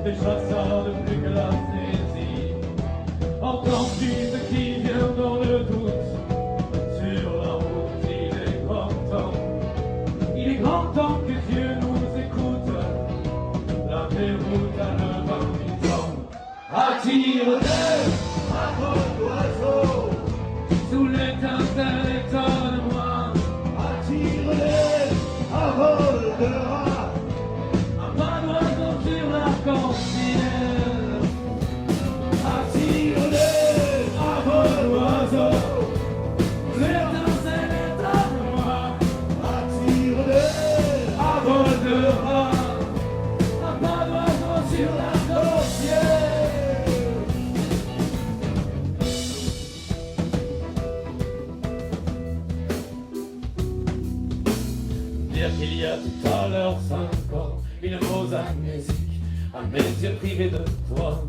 déjà ça depuis que la saisie. Entends-tu ce qui vient dans le doute? Sur la route, il est grand temps. Il est grand temps que Dieu nous écoute. La déroute à le vent du temps. Attire-les à vol d'oiseau. Sous l'étincelle, étonne-moi. Attire-les à vol de rat. Un pas d'oiseau sur l'arc-en-ciel. Attire-les à vol d'oiseau. L'étincelle, étonne-moi. Attire-les à vol de rat. Un pas d'oiseau sur l'arc-en-ciel. Dire qu'il y a tout à l'heure 5 ans, une pause amnésique à mes yeux privés de toi.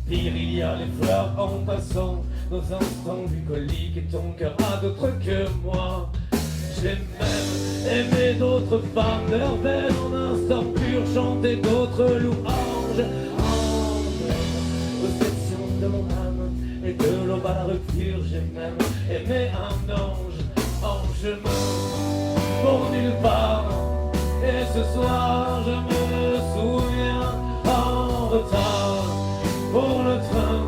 Pire, il y a les fleurs en passant, nos instants bucoliques et ton cœur a d'autres que moi. J'ai même aimé d'autres femmes, leur belle en instant pur, chanter d'autres louanges. Possession de mon âme et de l'aube à la rupture, j'ai même aimé un ange en chemin pour nulle part. Et ce soir je me souviens en retard pour le train.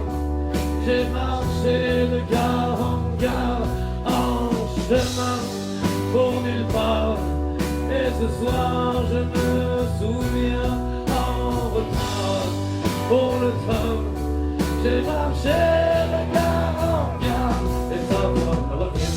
J'ai marché de gare en gare en chemin pour nulle part. Et ce soir je me souviens en retard pour le train. J'ai marché de gare en gare et ça va me revient.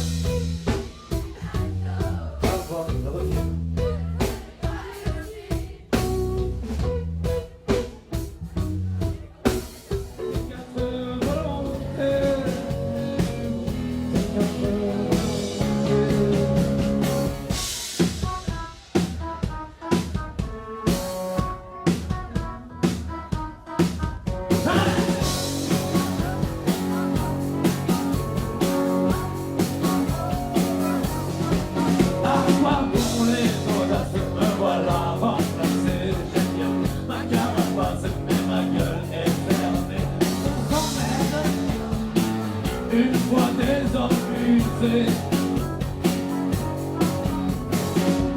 Une fois désormusé,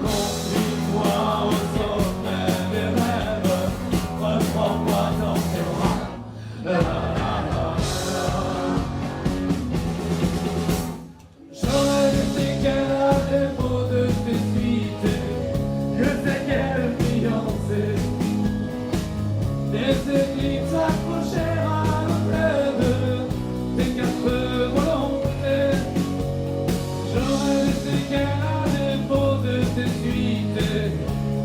conduis-moi au sommet des rêves, reprends-moi dans tes bras. J'aurais été qu'elle a des mots de tes suites, je sais qu'elle fiancée, des éclipses accrochées à l'hôtel. Tes quatre volontés, j'aurais laissé qu'elle a des beaux de tes suites.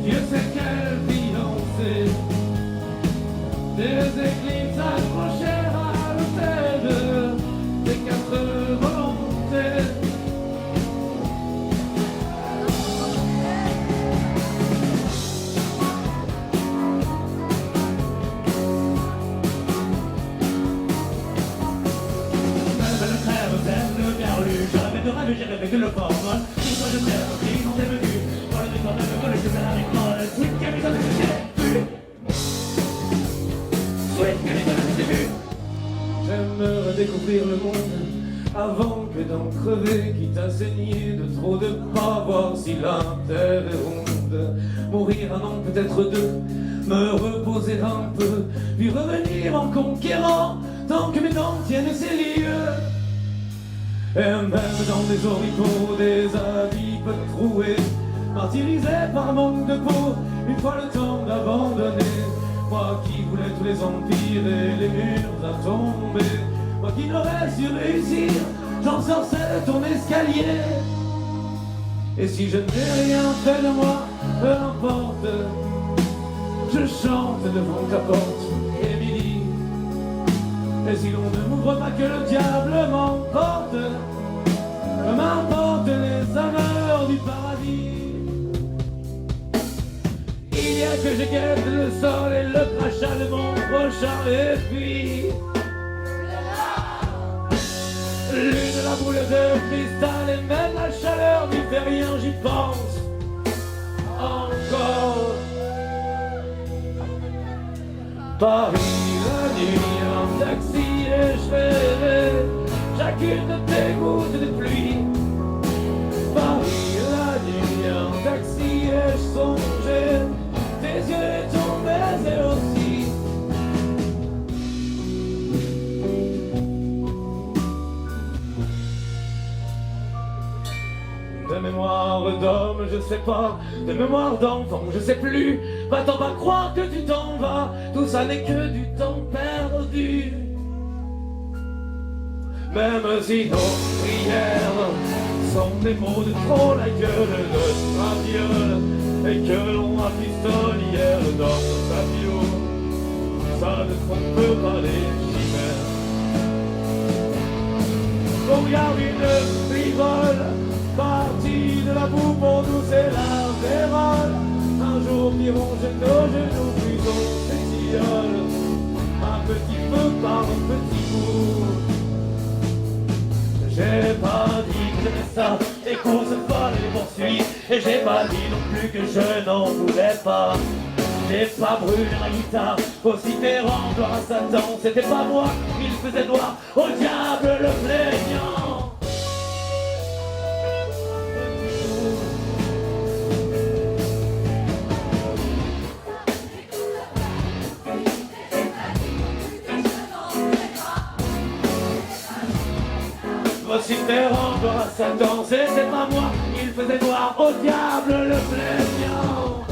Dieu sait quelle fiancée, des éclipses accrochées à l'hôtel. Tes quatre volontés. J'ai rêvé que le port molle. Tout ça je t'aime, ils sont devenus. Moi le décor même colle, je fais la rigole. Sweet Camille, que j'ai vu. Sweet Camille, que j'ai vu. J'aimerais découvrir le monde avant que d'en crever, quitte à saigner de trop de pas, voir si la terre est ronde. Mourir un an, peut-être deux, me reposer un peu, puis revenir en conquérant, tant que mes dents tiennent ses lieux. Et même dans des oripeaux, des habits peu troués, martyrisés par manque de peau, une fois le temps d'abandonner. Moi qui voulais tous les empires et les murs à tomber, moi qui n'aurais su réussir, j'en sortais de ton escalier. Et si je n'ai rien fait de moi, peu importe, je chante devant ta porte, Émilie. Et si l'on ne m'ouvre pas que le diable m'emporte, m'importe les saveurs du paradis. Il y a que je guette le sol et le crachat de mon prochain. Et puis lune, la boule de cristal et même la chaleur n'y fait rien, j'y pense encore. Paris, la nuit, un taxi et je rêvais chacune de tes gouttes de pluie. Paris, la nuit, un taxi et je songeais tes yeux et ton baiser aussi. De mémoire d'homme, je sais pas, de mémoire d'enfant, je sais plus. Va-t'en pas croire que tu t'en vas, tout ça n'est que du temps perdu. Même si nos prières sont des mots de trop, la gueule de traviole, et que l'on rafistolière dans sa bio, ça ne trompe pas les chimères. On regarde une frivole partie de la boue pour nous c'est la vérole. Un jour qui ronge nos genoux puis on s'étiole un petit peu par un petit bout. J'ai pas dit que j'aimais ça et qu'on se folle les poursuit. Et j'ai pas dit non plus que je n'en voulais pas. J'ai pas brûlé ma guitare, aussi terrant, gloire à Satan. C'était pas moi, il faisait noir, au diable le plaignant. Voici terrant, gloire à Satan, c'était pas moi, il faisait noir, au diable le plaignant.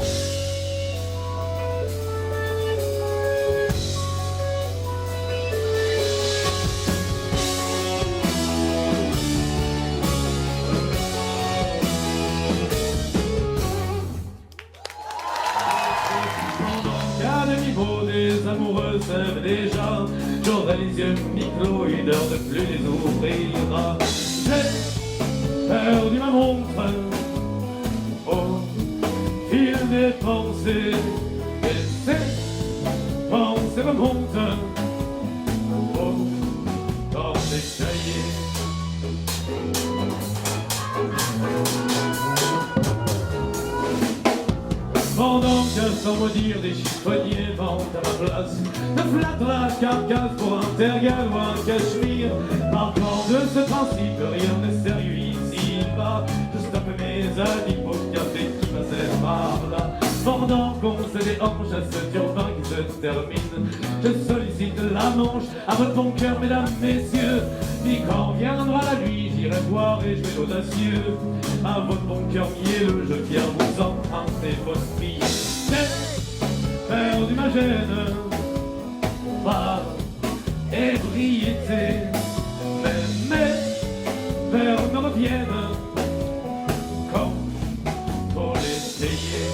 Des amoureux s'aiment déjà, j'aurai les yeux mi-clos, une heure de plus les ouvrira. J'ai perdu ma montre au fil des pensées, et ces pensées remontent dans les cahiers. Pendant que sans me dire des chiffonniers vendent à ma place de flatte la carcasse pour un tergal ou un cachemire. Partant de ce principe, rien n'est sérieux ici-bas. Je stoppe mes amis pour café qui passaient par là. Pendant qu'on se déhanche à ce turbin qui se termine, je sollicite la manche à votre bon cœur, mesdames, messieurs. Puis quand viendra la nuit, j'irai boire et jouer l'audacieux. À votre bon cœur mielleux, je viens vous emprunter votre fille. J'ai perdu ma gêne par ébriété, mais mes vers me reviennent comme pour les payer.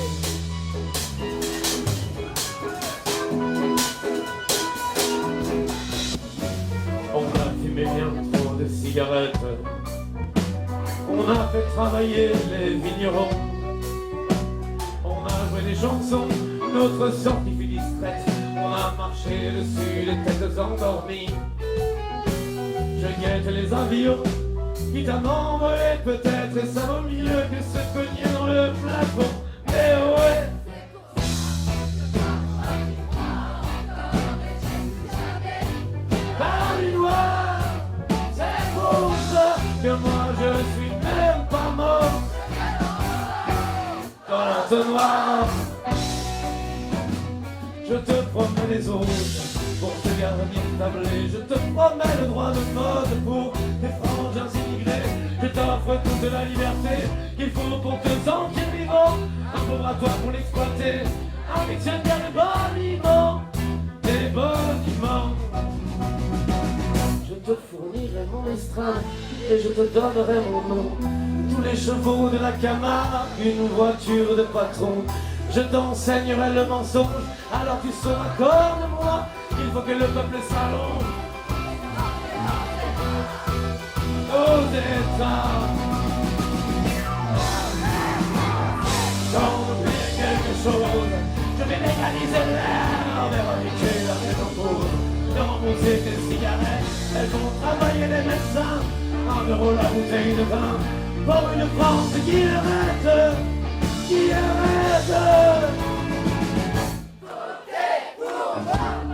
On a fumé bien trop de cigarettes, on a fait travailler les vignerons, on a joué des chansons, notre sortie fut discrète, on a marché dessus les têtes endormies. Je guette les avions qui t'en envolé peut-être, et ça vaut mieux que se cogner dans le plafond. Mais ouais, par du noir, c'est pour ça que moi je suis même pas mort dans l'entonnoir. Je te promets les autres pour te garder tablé. Je te promets le droit de mode pour tes frangins immigrés. Je t'offre toute la liberté qu'il faut pour te sentir vivant. Un pauvre à toi pour l'exploiter, un qui tient bien les bâtiments, des bâtiments. Je te fournirai mon estrade et je te donnerai mon nom. Tous les chevaux de la Camargue, une voiture de patron. Je t'enseignerai le mensonge, alors tu sauras comme moi qu'il faut que le peuple s'allonge aux États. Quand on fait quelque chose, je vais légaliser l'herbe et repiquer la tête en pause. Rembourser tes cigarettes, elles vont travailler les médecins. 1 euro la bouteille de vin pour une France qui arrête. Qui arrête. Votez pour moi.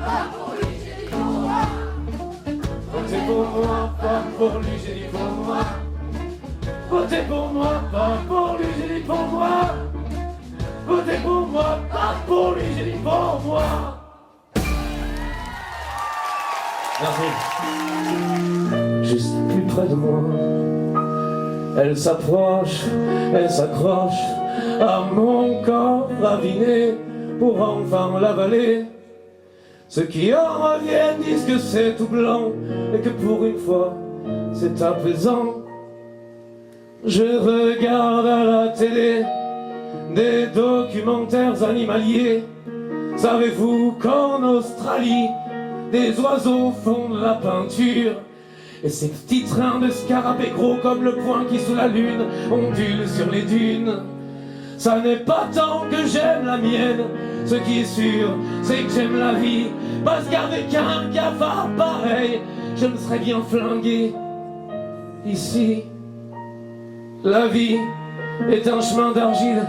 Merci. Juste plus près de moi, elle s'approche, elle s'accroche à mon corps raviné pour enfin l'avaler. Ceux qui en reviennent disent que c'est tout blanc et que pour une fois c'est apaisant. Je regarde à la télé des documentaires animaliers. Savez-vous qu'en Australie des oiseaux font de la peinture? Et ces petits trains de scarabées gros comme le poing qui sous la lune ondulent sur les dunes. Ça n'est pas tant que j'aime la mienne, ce qui est sûr c'est que j'aime la vie. Parce qu'avec un cafard pareil je me serais bien flingué. Ici la vie est un chemin d'argile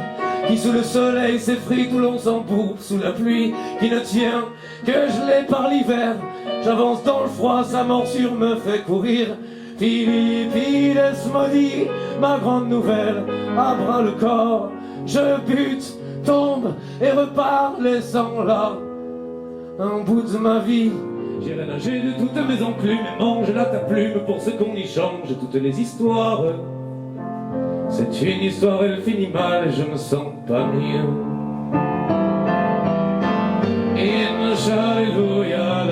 qui sous le soleil s'effrite, où l'on s'embourbe sous la pluie qui ne tient que gelé par l'hiver. J'avance dans le froid, sa morsure me fait courir. Philippides maudit, ma grande nouvelle, à bras le corps. Je bute, tombe et repars, laissant là un bout de ma vie. J'irai nager de toutes mes enclumes et mange la ta plume pour ce qu'on y change toutes les histoires. C'est une histoire, elle finit mal et je me sens pas mieux. Inch'Alléluia,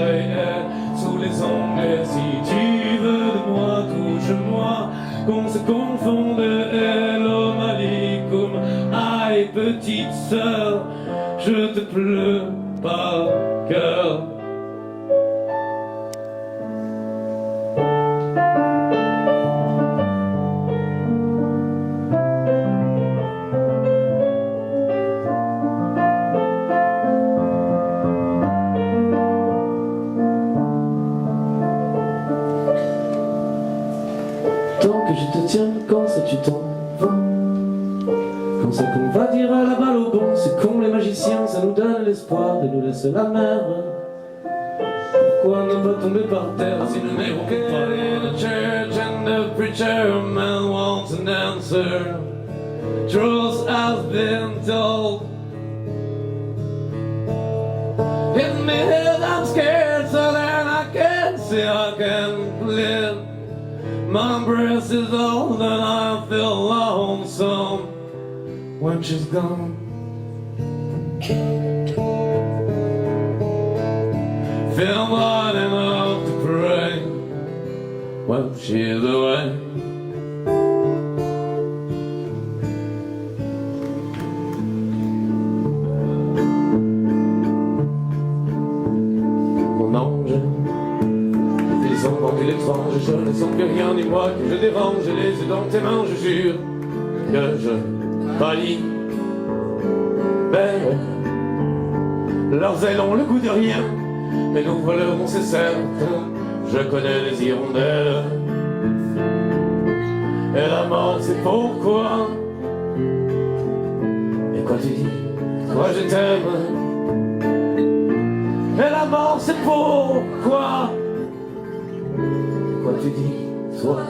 sous les ongles, si tu veux de moi, touche-moi, qu'on se confonde. Hello Malikum, aïe petite sœur, je te pleure par cœur. Tant que je te tiens, quand ça tu t'en vas. Quand c'est qu'on va dire à la balle au bon, c'est con les magiciens, ça nous donne l'espoir et nous laisse la mer. Pourquoi ne pas tomber par terre si nous n'avons pas in the church and the preacher man wants an answer. Truth has been told. In my head I'm scared, so then I can't see, I can live. My breath is old and I feel lonesome when she's gone. Feel blind enough to pray when she's away. Mon ange, les ombres et l'étrange, je ne sens que rien ni moi que je dérange. Les yeux dans tes mains, je jure que je pâlis. Belle, leurs ailes ont le goût de rien, mais nous volerons, c'est certain. Je connais les hirondelles. Et la mort, c'est pourquoi. Et quoi tu dis? Toi, je t'aime. Et la mort, c'est pourquoi. Quoi tu dis, toi?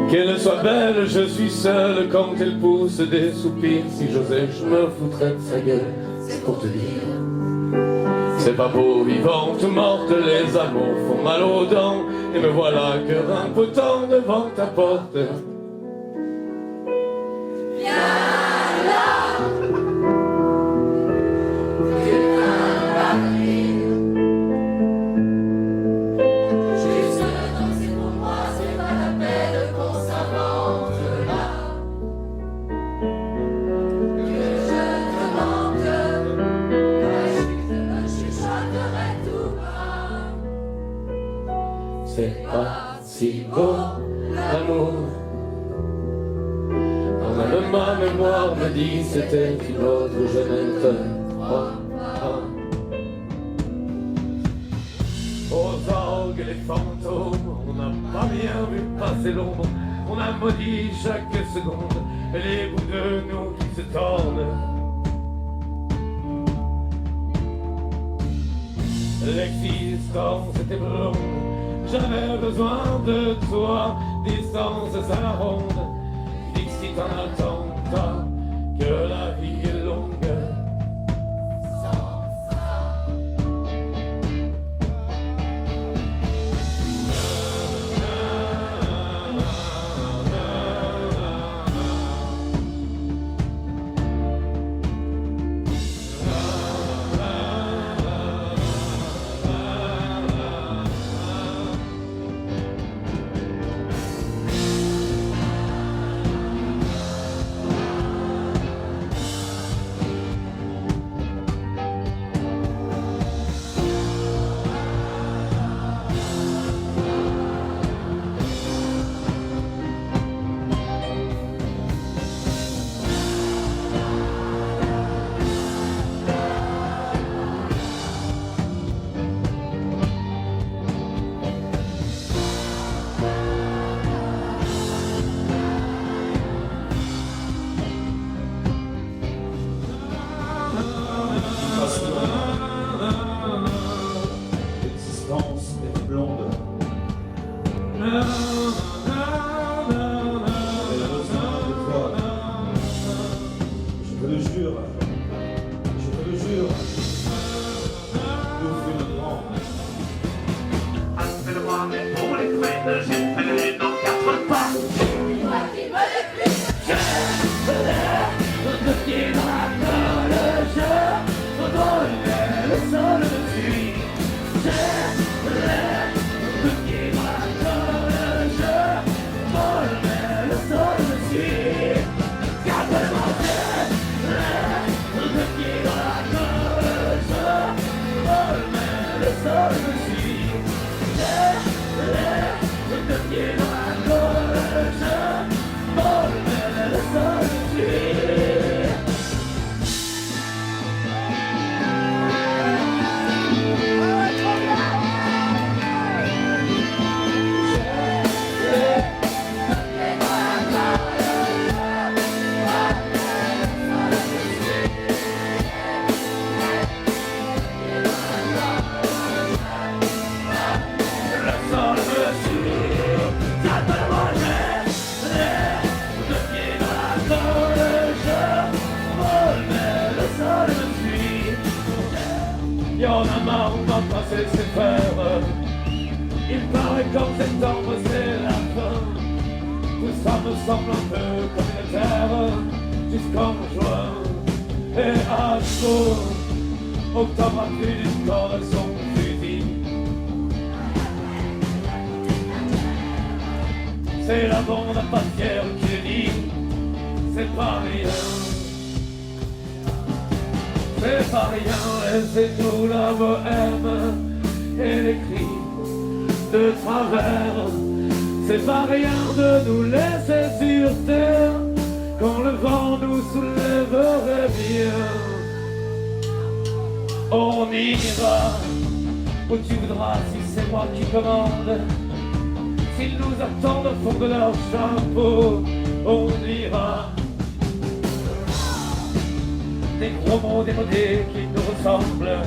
Qu'elle soit belle, je suis seul quand elle pousse des soupirs. Si j'osais, je me foutrais de sa gueule, c'est pour te dire. C'est pas beau, vivante ou morte, les amours font mal aux dents. Et me voilà cœur impotent devant ta porte. C'est pas si beau l'amour. Quand même ma mémoire me dit c'était une autre, je ne te crois pas. Aux orgues les fantômes, on n'a pas bien vu passer l'ombre. On a maudit chaque seconde les bouts de nous qui se tordent. L'existence était blonde. j'avais besoin de toi. Distance à la ronde, tu dis que si t'en attends pas, que la vie est longue. L'existence est blonde. Elle a besoin de toi. Je te le jure. Je te le jure. Nous fumerons. Appelle-moi, mais pour les couettes, j'ai fait le lune en 4 pas. Moi qui me l'ai Le pied dans la colle, je volais le sol dessus. Le pied dans la colle, je volais le sol dessus. Appelle-moi, le pied dans la colle, je volais le sol dessus. Le pied dans la colle, je volais le sol dessus. Y'en a marre, on va pas se laisser faire. Il paraît qu'en septembre c'est la fin. Tout ça me semble un peu comme une terre. Jusqu'en juin et à chaud. Octobre a plus du corps de son fusil. C'est la bande à Patière qui le dit. C'est pas rien. C'est pas rien, laissez-nous la bohème et les cris de travers. C'est pas rien de nous laisser sur terre quand le vent nous soulèverait bien. On ira où tu voudras si c'est moi qui commande. S'ils nous attendent au fond de leur chapeau, on ira. Des gros mots démodés qui nous ressemblent.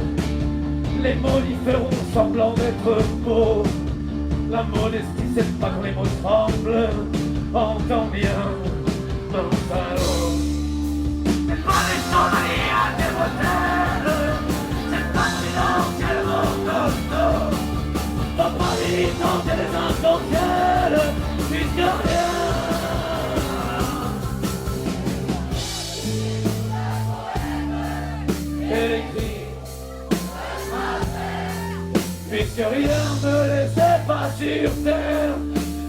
Les mots y feront semblant d'être beaux. La modestie c'est pas quand les mots tremblent. Entends bien, mon salaud. C'est pas les chevaliers des modèles. C'est pas financièrement costaud. Faut pas les tenter les essentiels. Puisque rien. Et les cris, puisque rien ne laissait pas sur terre.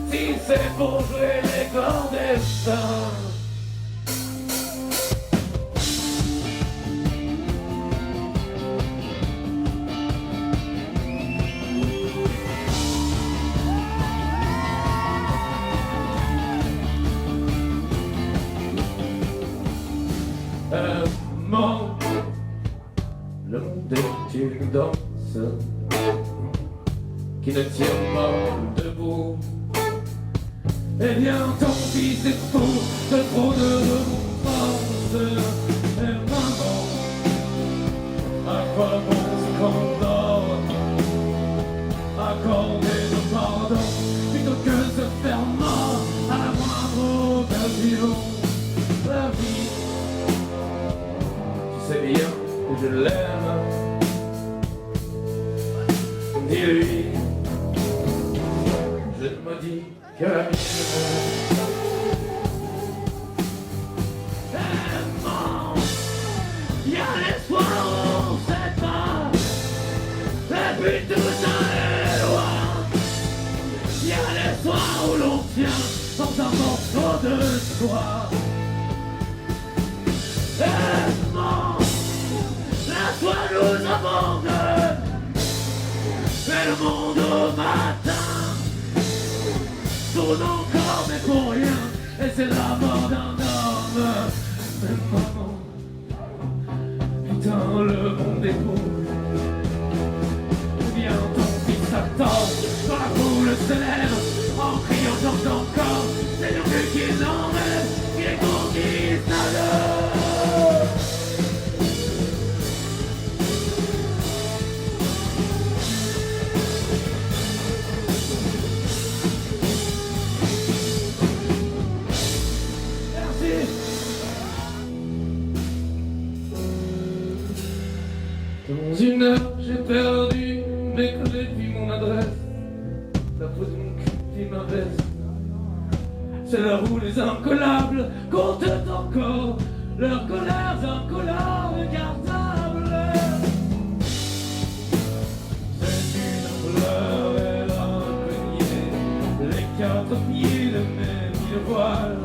Si c'est pour jouer les clandestins. L'homme d'une danse qui ne tient pas debout. Eh bien tant pis, c'est fou de trop de remontrances. Et maman, à quoi bon se qu'on dort, accorder nos parents. je l'aime. Dis-lui, je me dis que la mienne. Il y a l'espoir où on sait pas, et puis tout ça est loin. Il y a l'espoir où l'on tient dans un morceau de soie. Aimant, la soie nous abandonne, mais le monde au matin tourne encore mais pour rien, et c'est la mort d'un homme. Mais maman, putain, le monde est beau. Viens, ton fils attend, dans la foule se lève, en criant chante encore, c'est lui qui l'enlève, il est conquistador. Dans une heure, j'ai perdu mes clés puis mon adresse. La pose de mon cul puis ma veste. C'est là où les incollables comptent encore leurs colères incollables cartables. C'est une fleur et un grenier, les quatre pieds de mes mille voiles.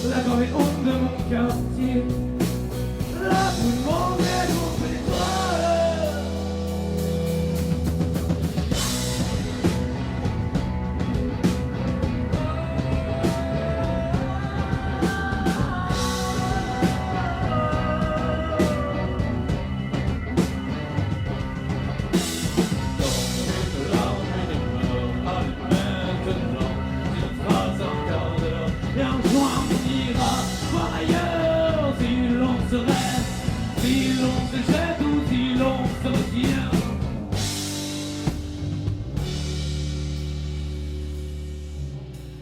La grande honte de mon quartier, la boue de mon nez contre l'étoile. Et un jour on ira voir ailleurs si l'on se reste, si l'on se jette ou si l'on se retient.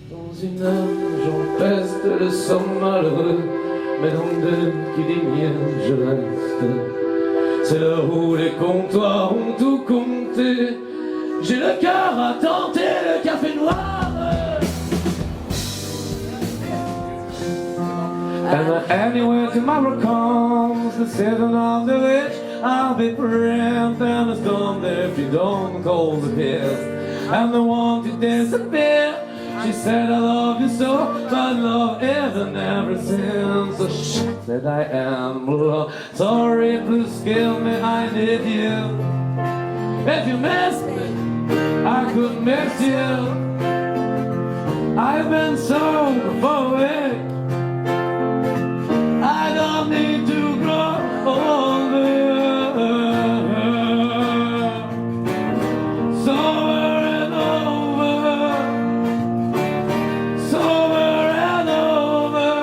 Dans une heure, j'empeste le sang malheureux, mais dans deux qui dit mien, je reste. C'est l'heure où les comptoirs ont tout compté. J'ai le cœur à tenter le café noir. And anywhere tomorrow comes, the season of the witch, I'll be praying and the storm there if you don't call the pest. I'm the one to disappear. She said I love you so, but love isn't everything. So shit that I am. Sorry, please kill me, I need you. If you miss me, I could miss you. I've been so far away. I don't need to grow older. Sober and over, sober and over,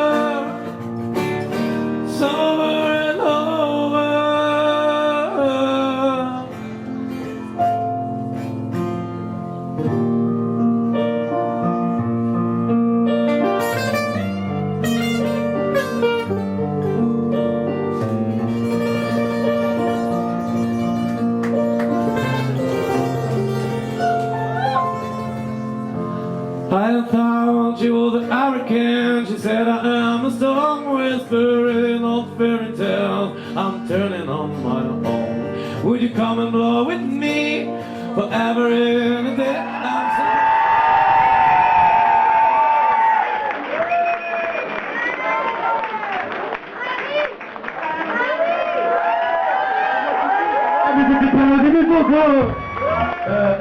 sober and over. I thought she was an American. She said I am a storm whispering of fairy tales. I'm turning on my own. Would you come and blow with me forever in a day? I'm so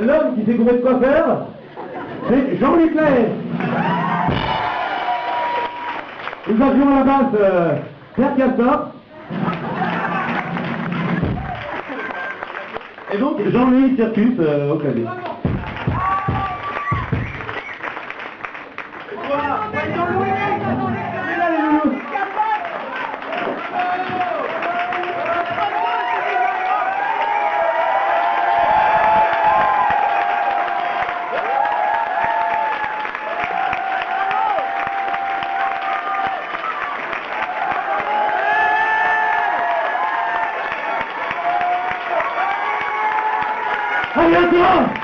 L'homme qui sait trouver de quoi faire, c'est Jean-Luc Lahaye. Nous avions à la base Pierre Castor. Et donc Jean-Louis Circus au clavier. bientôt.